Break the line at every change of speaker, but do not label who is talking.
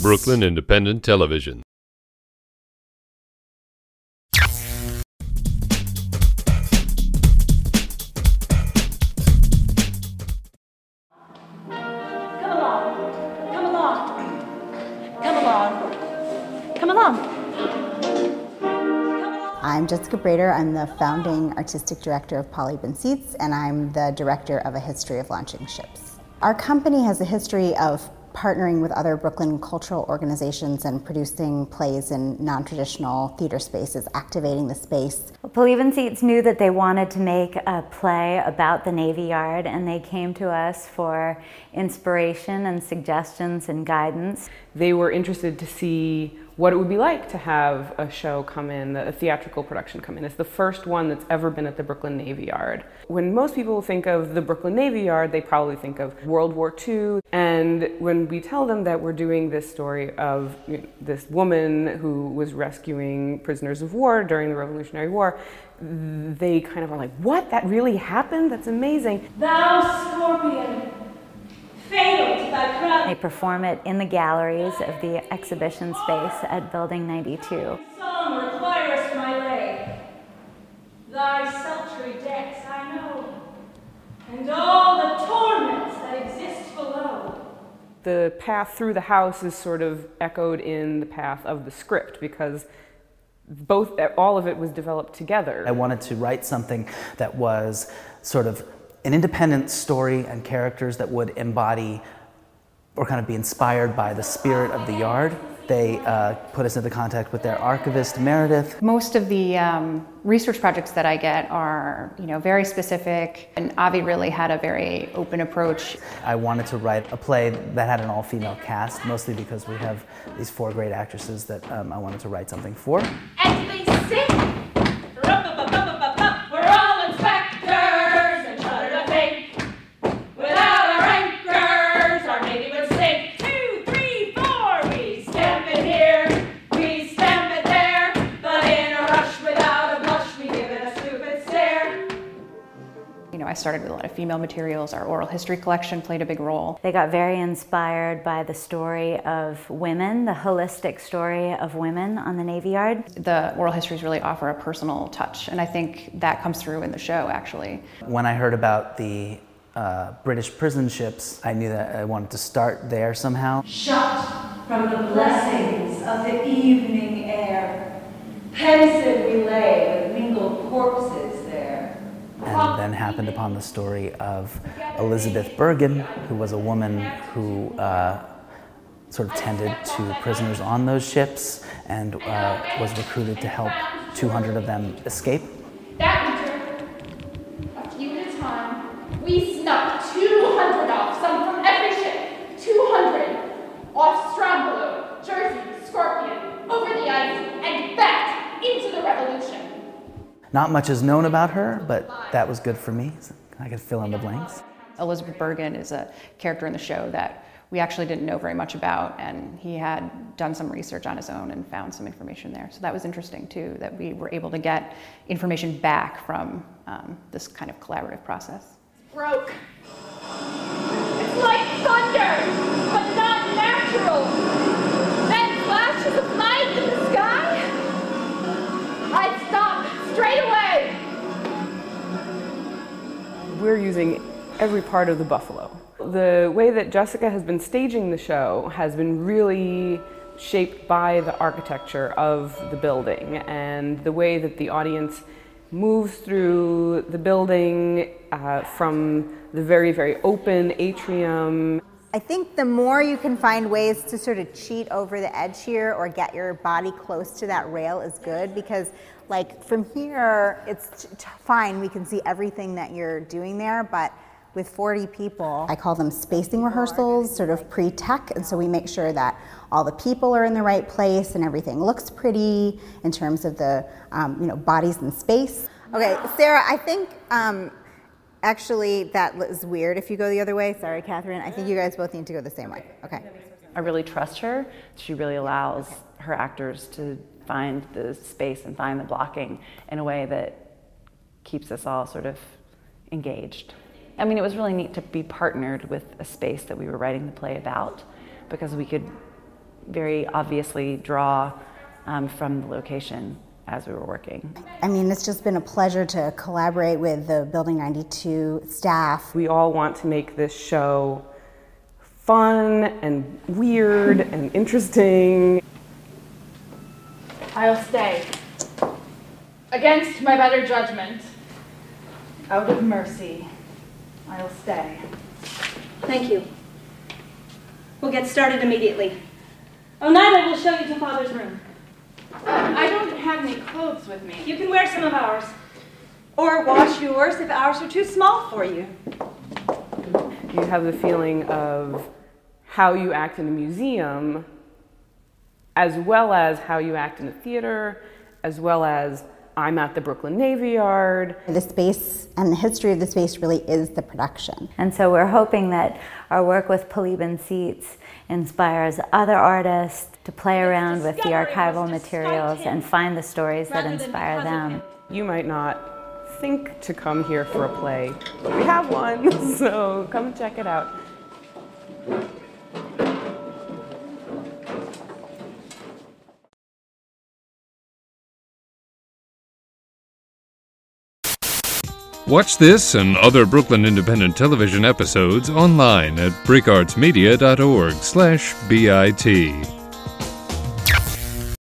Brooklyn Independent Television.
I'm Jessica Brader. I'm the founding artistic director of Polybe Seats, and I'm the director of A History of Launching Ships. Our company has a history of partnering with other Brooklyn cultural organizations and producing plays in non-traditional theater spaces, activating the space.
Polybe Seats knew that they wanted to make a play about the Navy Yard, and they came to us for inspiration and suggestions and guidance.
They were interested to see what it would be like to have a show come in, a theatrical production come in. It's the first one that's ever been at the Brooklyn Navy Yard. When most people think of the Brooklyn Navy Yard, they probably think of World War II. And when we tell them that we're doing this story of this woman who was rescuing prisoners of war during the Revolutionary War, they kind of are like, what? That really happened? That's amazing.
Thou scorpion, fatal to thy crown.
They perform it in the galleries of the exhibition space at Building 92.
Song requirest my lay. Thy sultry depths I know, and all the torments that exist below.
The path through the house is sort of echoed in the path of the script because all of it was developed together.
I wanted to write something that was sort of an independent story and characters that would embody or kind of be inspired by the spirit of the yard. They put us into contact with their archivist, Meredith.
Most of the research projects that I get are, very specific, and Avi really had a very open approach.
I wanted to write a play that had an all-female cast, mostly because we have these 4 great actresses that I wanted to write something for.
And they sing. We're all inspectors and shudder to think. Without our anchors, our navy would sink. 2, 3, 4. We stamp it here, we stamp it there. But in a rush, without a blush, we give it a stupid stare.
I started with a lot of female materials. Our oral history collection played a big role.
They got very inspired by the story of women, the holistic story of women on the Navy Yard.
The oral histories really offer a personal touch, and I think that comes through in the show, actually.
When I heard about the British prison ships, I knew that I wanted to start there somehow.
Shut from the blessings of the evening air, pensive we lay with mingled corpses there.
And then happened upon the story of Elizabeth Bergen, who was a woman who sort of tended to prisoners on those ships and was recruited to help 200 of them escape.
That winter, a few at a time, we snuck 200 off, some from every ship, 200 off Strongbow, Jersey, Scorpion, over the ice, and back into the Revolution.
Not much is known about her, but that was good for me. So I could fill in the blanks.
Elizabeth Bergen is a character in the show that we actually didn't know very much about, and he had done some research on his own and found some information there. So that was interesting too, that we were able to get information back from this kind of collaborative process.
Broke. It's like thunder, but not natural. Then flashes of light in the sky. I stopped straight away.
We're using every part of the buffalo. The way that Jessica has been staging the show has been really shaped by the architecture of the building and the way that the audience moves through the building from the very, very open atrium.
I think the more you can find ways to sort of cheat over the edge here or get your body close to that rail is good, because like from here, it's fine, we can see everything that you're doing there, but with 40 people, I call them spacing rehearsals, sort of pre-tech, and so we make sure that all the people are in the right place and everything looks pretty in terms of the bodies in space. Okay, Sarah, I think actually that is weird if you go the other way. Sorry, Catherine. I think you guys both need to go the same way. Okay.
I really trust her. She really allows her actors to find the space and find the blocking in a way that keeps us all sort of engaged. I mean, it was really neat to be partnered with a space that we were writing the play about, because we could very obviously draw from the location as we were working.
I mean, it's just been a pleasure to collaborate with the Building 92 staff.
We all want to make this show fun and weird and interesting.
I'll stay. Against my better judgment.
Out of mercy, I'll stay.
Thank you. We'll get started immediately. Oneida will show you to Father's room.
I don't have any clothes with me.
You can wear some of ours. Or wash yours if ours are too small for you.
You have the feeling of how you act in a museum, as well as how you act in a theater, as well as I'm at the Brooklyn Navy Yard.
The space and the history of the space really is the production.
And so we're hoping that our work with Polybe Seats inspires other artists to play around with the archival materials and find the stories that inspire them.
You might not think to come here for a play, but we have one, so come check it out.
Watch this and other Brooklyn Independent Television episodes online at bricartsmedia.org/BIT.